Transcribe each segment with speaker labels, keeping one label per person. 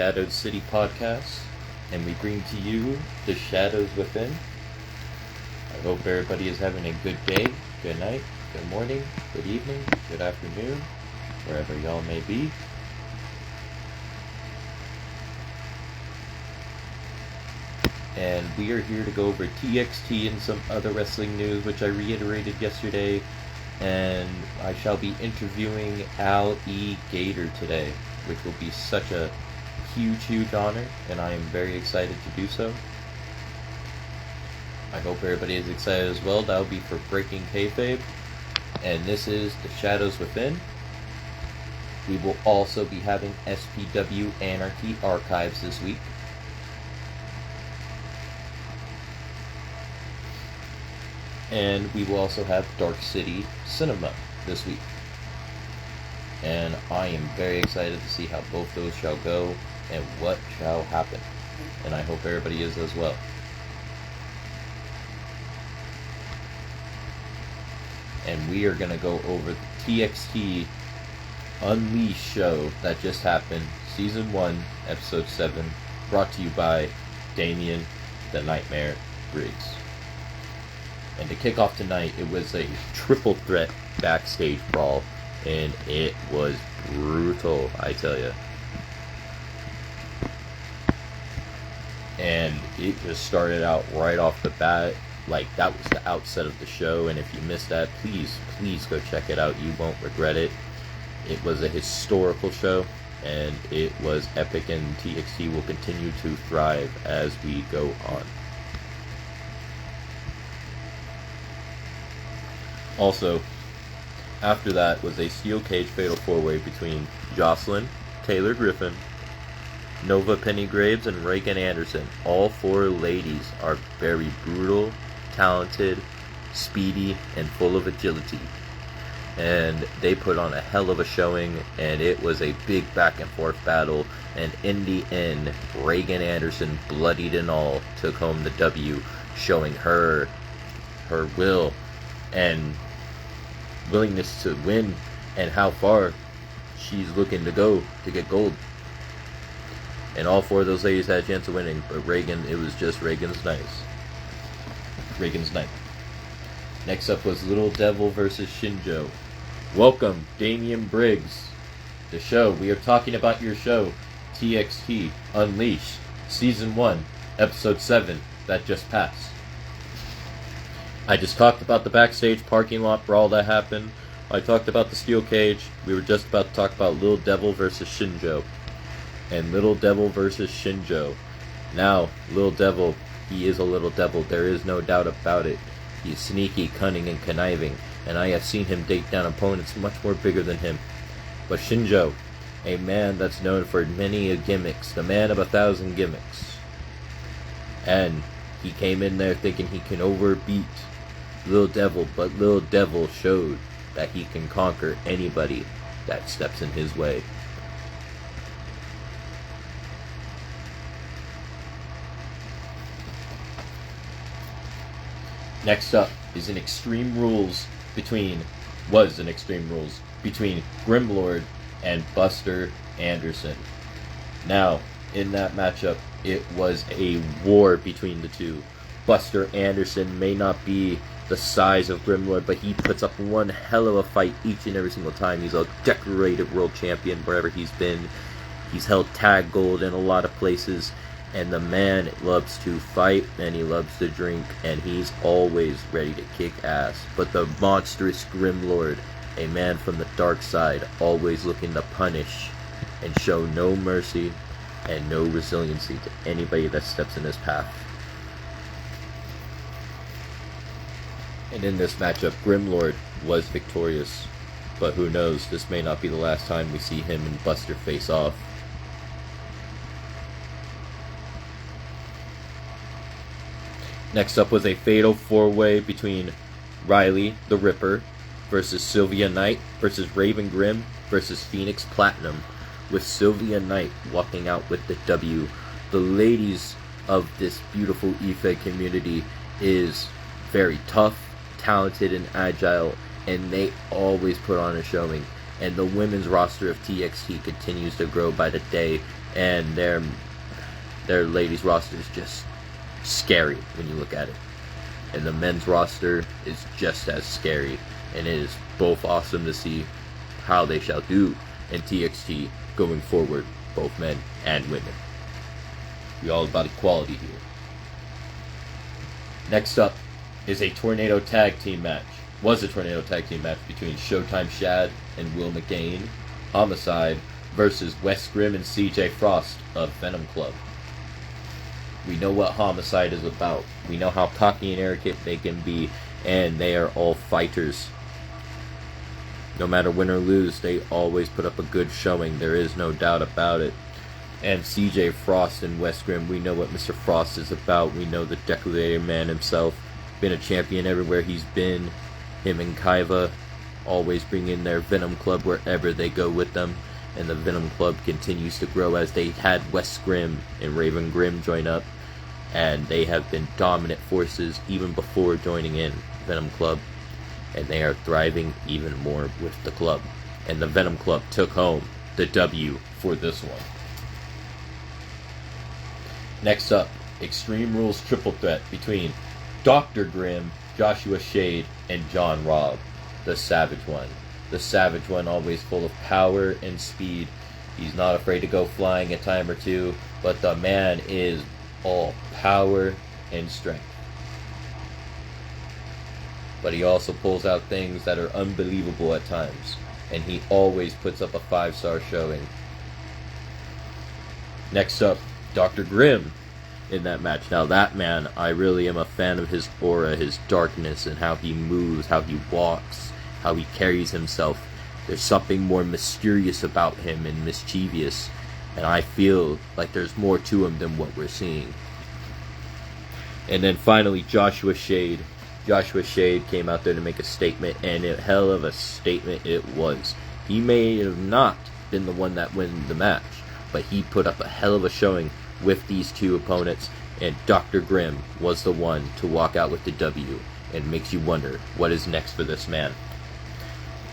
Speaker 1: Shadowed City podcast, and we bring to you the Shadows Within. I hope everybody is having a good day, good night, good morning, good evening, good afternoon, wherever y'all may be. And we are here to go over TXT and some other wrestling news, which I reiterated yesterday. And I shall be interviewing Al E. Gator today, which will be such a huge honor, and I am very excited to do so. I hope everybody is excited as well. That'll be for Breaking Kayfabe, and this is the Shadows Within. We will also be having SPW Anarchy Archives this week. And we will also have Dark City Cinema this week. And I am very excited to see how both those shall go and what shall happen. And I hope everybody is as well. And we are going to go over the TXT Unleashed show that just happened. Season 1, Episode 7. Brought to you by Damian the Nightmare Briggs. And to kick off tonight, it was a triple threat backstage brawl, and it was brutal, I tell you. And it just started out right off the bat, like that was the outset of the show, and if you missed that, please go check it out, you won't regret it. It was a historical show, and it was epic, and TXT will continue to thrive as we go on. Also, after that was a steel cage fatal 4-way between Jocelyn, Taylor Griffin, Nova Pennygraves, and Reagan Anderson. All 4 ladies are very brutal, talented, speedy, and full of agility. And they put on a hell of a showing, and it was a big back and forth battle. And in the end, Reagan Anderson, bloodied and all, took home the W, showing her will and willingness to win, and how far she's looking to go to get gold. And all 4 of those ladies had a chance of winning, but Reagan, it was just Reagan's night. Next up was Little Devil versus Shinjo. Welcome, Damian Briggs. The show, we are talking about your show, TXT Unleashed, Season 1, Episode 7, that just passed. I just talked about the backstage parking lot brawl that happened. I talked about the steel cage. We were just about to talk about Little Devil versus Shinjo. And Little Devil versus Shinjo. Now, Little Devil, he is a little devil. There is no doubt about it. He's sneaky, cunning, and conniving. And I have seen him take down opponents much more bigger than him. But Shinjo, a man that's known for many gimmicks. The man of 1,000 gimmicks. And he came in there thinking he can overbeat Little Devil, but Little Devil showed that he can conquer anybody that steps in his way. Next up is an Extreme Rules between Grimlord and Buster Anderson. Now, in that matchup, it was a war between the two. Buster Anderson may not be the size of Grimlord, but he puts up one hell of a fight each and every single time. He's a decorated world champion wherever he's been. He's held tag gold in a lot of places, and the man loves to fight, and he loves to drink, and he's always ready to kick ass. But the monstrous Grimlord, a man from the dark side, always looking to punish and show no mercy and no resiliency to anybody that steps in his path. And in this matchup, Grimlord was victorious. But who knows, this may not be the last time we see him and Buster face off. Next up was a fatal 4-way between Riley the Ripper versus Sylvia Knight versus Raven Grimm versus Phoenix Platinum, with Sylvia Knight walking out with the W. The ladies of this beautiful Ife community is very tough, talented, and agile, and they always put on a showing. And the women's roster of TXT continues to grow by the day. and their ladies roster is just scary when you look at it. And the men's roster is just as scary, and it is both awesome to see how they shall do in TXT going forward, both men and women. We're all about equality here. Next up is a Tornado Tag Team match. Was a Tornado Tag Team match between Showtime Shad and Will McGain, Homicide, versus Wes Grimm and CJ Frost of Venom Club. We know what Homicide is about. We know how cocky and arrogant they can be, and they are all fighters. No matter win or lose, they always put up a good showing. There is no doubt about it. And CJ Frost and Wes Grimm, we know what Mr. Frost is about. We know the Decorator Man himself. Been a champion everywhere he's been. Him and Kaiva always bring in their Venom Club wherever they go with them. And the Venom Club continues to grow as they had Wes Grimm and Raven Grimm join up. And they have been dominant forces even before joining in Venom Club. And they are thriving even more with the club. And the Venom Club took home the W for this one. Next up, Extreme Rules triple threat between Dr. Grimm, Joshua Shade, and John Robb, the Savage One. The Savage One always full of power and speed. He's not afraid to go flying a time or two, but the man is all power and strength. But he also pulls out things that are unbelievable at times, and he always puts up a 5-star showing. Next up, Dr. Grimm in that match. Now that man, I really am a fan of his aura, his darkness, and how he moves, how he walks, how he carries himself. There's something more mysterious about him and mischievous, and I feel like there's more to him than what we're seeing. And then finally, Joshua Shade. Joshua Shade came out there to make a statement, and a hell of a statement it was. He may have not been the one that won the match, but he put up a hell of a showing with these two opponents, and Dr. Grimm was the one to walk out with the W, and makes you wonder what is next for this man.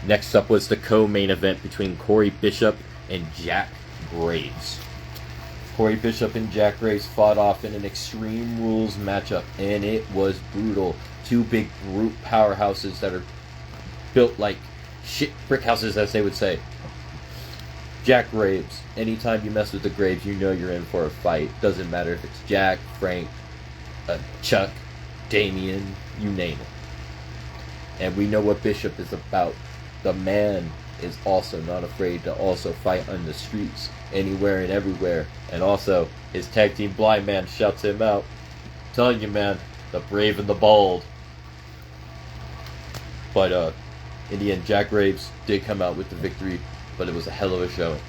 Speaker 1: Next up was the co-main event between Corey Bishop and Jack Graves. Corey Bishop and Jack Graves fought off in an Extreme Rules matchup, and it was brutal. Two big brute powerhouses that are built like shit brick houses, as they would say. Jack Graves. Anytime you mess with the Graves, you know you're in for a fight. Doesn't matter if it's Jack, Frank, Chuck, Damien, you name it. And we know what Bishop is about. The man is also not afraid to also fight on the streets, anywhere and everywhere. And also, his tag team Blind Man shouts him out. I'm telling you, man, the brave and the bold. But in the end, Jack Graves did come out with the victory, but it was a hell of a showing.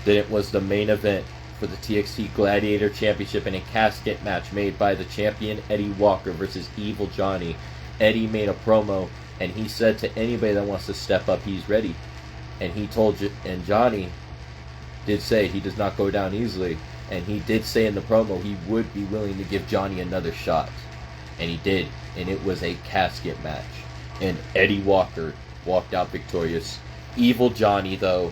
Speaker 1: Then it was the main event for the TXT Gladiator Championship in a casket match made by the champion Eddie Walker versus Evil Johnny. Eddie made a promo, and he said to anybody that wants to step up, he's ready. And he told and Johnny did say he does not go down easily, and he did say in the promo he would be willing to give Johnny another shot. And he did, and it was a casket match. And Eddie Walker walked out victorious. Evil Johnny, though,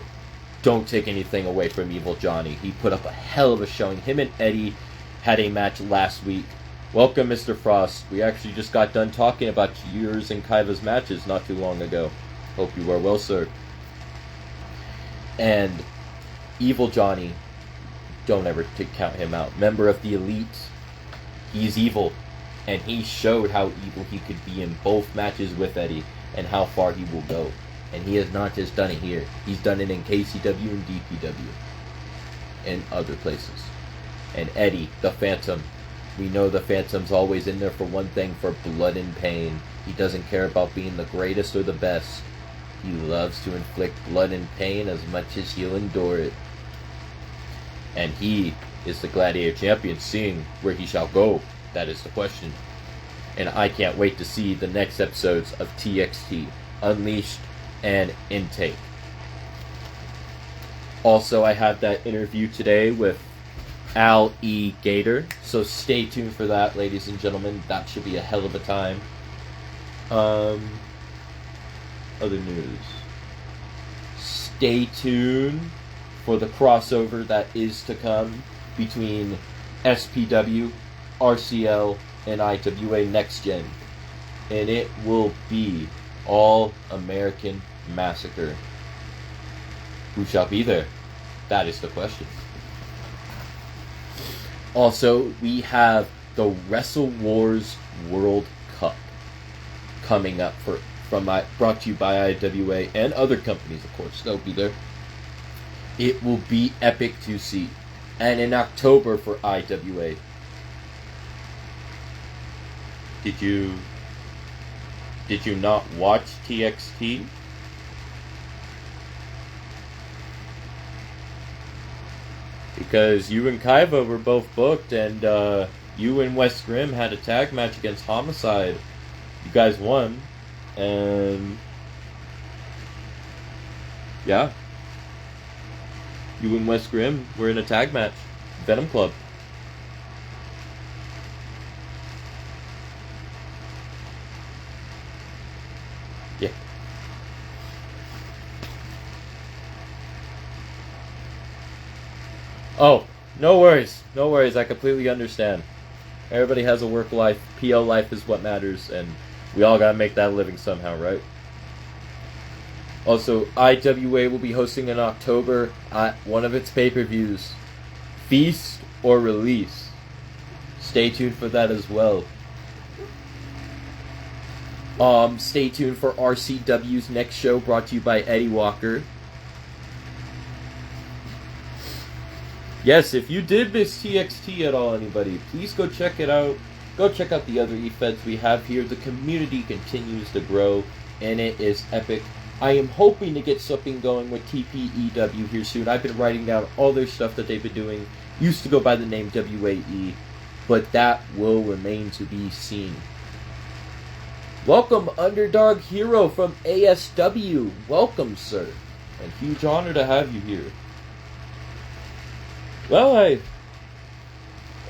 Speaker 1: don't take anything away from Evil Johnny. He put up a hell of a showing. Him and Eddie had a match last week. Welcome, Mr. Frost. We actually just got done talking about yours and Kaiva's matches not too long ago. Hope you are well, sir. And Evil Johnny, don't ever count him out. Member of the Elite. He's evil. And he showed how evil he could be in both matches with Eddie and how far he will go. And he has not just done it here. He's done it in KCW and DPW. And other places. And Eddie, the Phantom. We know the Phantom's always in there for one thing, for blood and pain. He doesn't care about being the greatest or the best. He loves to inflict blood and pain as much as he'll endure it. And he is the Gladiator Champion, seeing where he shall go. That is the question. And I can't wait to see the next episodes of TXT, Unleashed and Intake. Also, I have that interview today with Al E. Gator, so stay tuned for that, ladies and gentlemen. That should be a hell of a time. Other news. Stay tuned for the crossover that is to come between SPW, RCL, and IWA Next Gen. And it will be All American Massacre. Who shall be there? That is the question. Also, we have the Wrestle Wars World Cup coming up brought to you by IWA and other companies, of course. They'll be there. It will be epic to see. And in October for IWA. Did you not watch TXT? Because you and Kaiva were both booked, and you and West Grim had a tag match against Homicide. You guys won, and yeah, you and West Grim were in a tag match, Venom Club. Yeah. Oh, no worries. No worries. I completely understand. Everybody has a work life. PL life is what matters, and we all gotta make that living somehow, right? Also, IWA will be hosting in October at one of its pay-per-views, Feast or Release. Stay tuned for that as well. Stay tuned for RCW's next show, brought to you by Eddie Walker. Yes, if you did miss TXT at all, anybody, please go check it out. Go check out the other eFeds we have here. The community continues to grow, and it is epic. I am hoping to get something going with TPEW here soon. I've been writing down all their stuff that they've been doing. Used to go by the name WAE, but that will remain to be seen. Welcome, Underdog Hero from ASW. Welcome, sir. And huge honor to have you here. Well,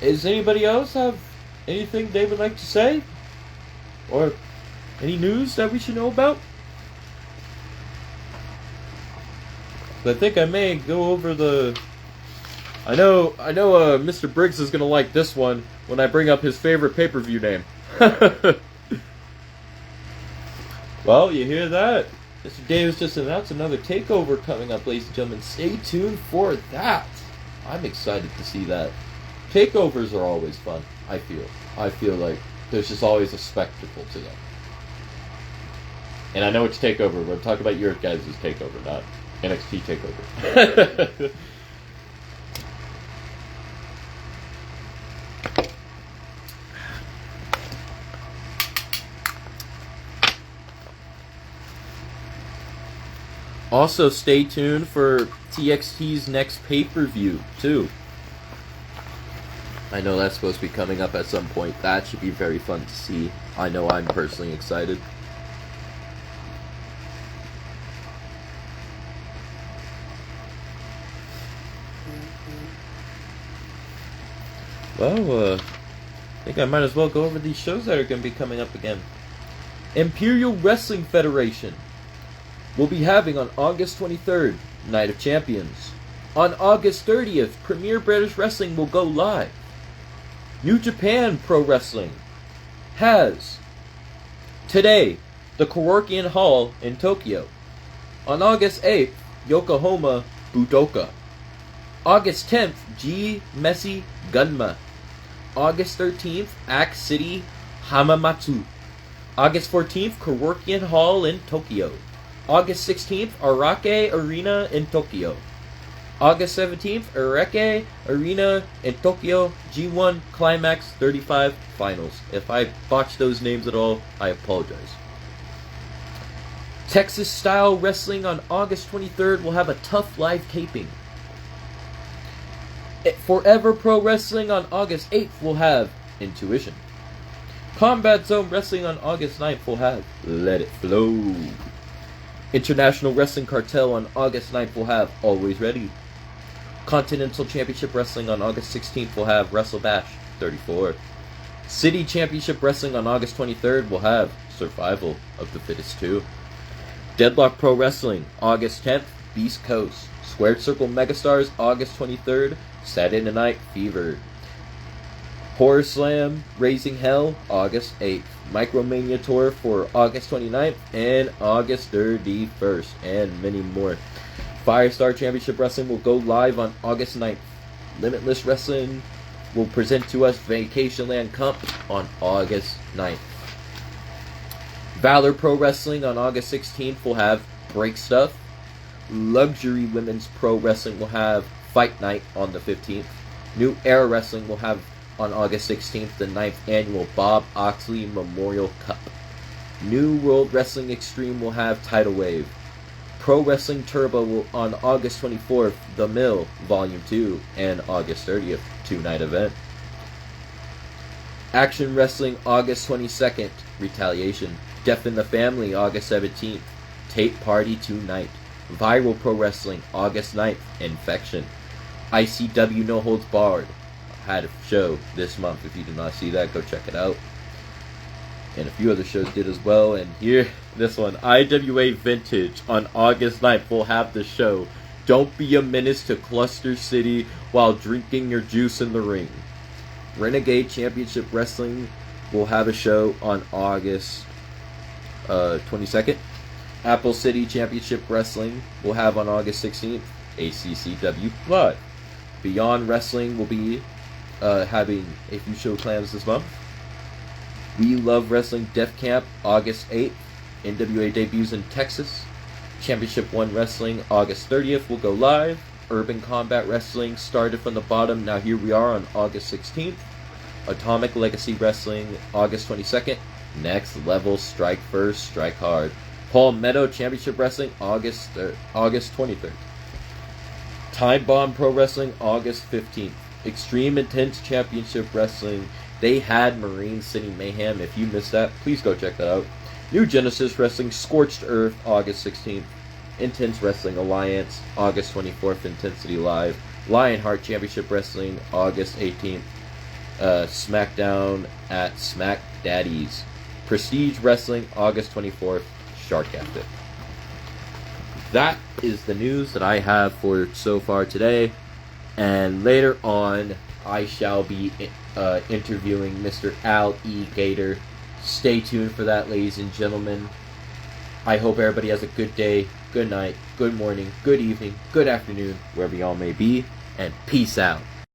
Speaker 1: does anybody else have anything they would like to say? Or any news that we should know about? I think I may go over the... I know, Mr. Briggs is going to like this one when I bring up his favorite pay-per-view name. Well, you hear that? Mr. Davis just announced another takeover coming up, ladies and gentlemen. Stay tuned for that. I'm excited to see that. Takeovers are always fun, I feel. I feel like there's just always a spectacle to them. And I know it's takeover, but I'm talking about your guys' takeover, not NXT takeover. Also, stay tuned for TXT's next pay-per-view, too. I know that's supposed to be coming up at some point. That should be very fun to see. I know I'm personally excited. Well, I think I might as well go over these shows that are going to be coming up again. Imperial Wrestling Federation will be having on August 23rd, Night of Champions. On August 30th, Premier British Wrestling will go live. New Japan Pro Wrestling has today the Korakuen Hall in Tokyo. On August 8th, Yokohama Budoka. August 10th, G Messi Gunma. August 13th, Axe City Hamamatsu. August 14th, Korakuen Hall in Tokyo. August 16th, Arake Arena in Tokyo. August 17th, Arake Arena in Tokyo G1 Climax 35 Finals. If I botched those names at all, I apologize. Texas Style Wrestling on August 23rd will have a tough live taping. Forever Pro Wrestling on August 8th will have Intuition. Combat Zone Wrestling on August 9th will have Let It Flow. International Wrestling Cartel on August 9th will have Always Ready. Continental Championship Wrestling on August 16th will have Wrestle Bash 34. City Championship Wrestling on August 23rd will have Survival of the Fittest 2. Deadlock Pro Wrestling August 10th, Beast Coast. Squared Circle Megastars, August 23rd, Saturday Night Fever. Horror Slam Raising Hell, August 8th. Micromania Tour for August 29th and August 31st, and many more. Firestar Championship Wrestling will go live on August 9th. Limitless Wrestling will present to us Vacationland Cup on August 9th. Valor Pro Wrestling on August 16th will have Break Stuff. Luxury Women's Pro Wrestling will have Fight Night on the 15th. New Era Wrestling will have on August 16th the 9th annual Bob Oxley Memorial Cup. New World Wrestling Extreme will have Tidal Wave. Pro Wrestling Turbo will on August 24th, The Mill Volume 2, and August 30th, 2-night event. Action Wrestling August 22nd, Retaliation. Death in the Family August 17th, Tape Party 2-night. Viral Pro Wrestling August 9th, Infection. ICW No Holds Barred had a show this month. If you did not see that, go check it out. And a few other shows did as well. And here, this one, IWA Vintage on August 9th will have the show Don't Be a Menace to Cluster City While Drinking Your Juice in the Ring. Renegade Championship Wrestling will have a show on August 22nd. Apple City Championship Wrestling will have on August 16th. ACCW Live. Beyond Wrestling will be having a few show plans this month. We Love Wrestling Death Camp August 8th. NWA debuts in Texas. Championship One Wrestling August 30th will go live. Urban Combat Wrestling started from the bottom. Now here we are on August 16th. Atomic Legacy Wrestling August 22nd. Next Level Strike First, Strike Hard. Palmetto Championship Wrestling August 23rd. Time Bomb Pro Wrestling August 15th. Extreme Intense Championship Wrestling. They had Marine City Mayhem. If you missed that, please go check that out. New Genesis Wrestling Scorched Earth August 16th. Intense Wrestling Alliance August 24th. Intensity Live. Lionheart Championship Wrestling August 18th. SmackDown at Smack Daddies. Prestige Wrestling August 24th. Shark Captain. That is the news that I have for so far today. And later on, I shall be interviewing Mr. Al E. Gator. Stay tuned for that, ladies and gentlemen. I hope everybody has a good day, good night, good morning, good evening, good afternoon, wherever y'all may be. And peace out.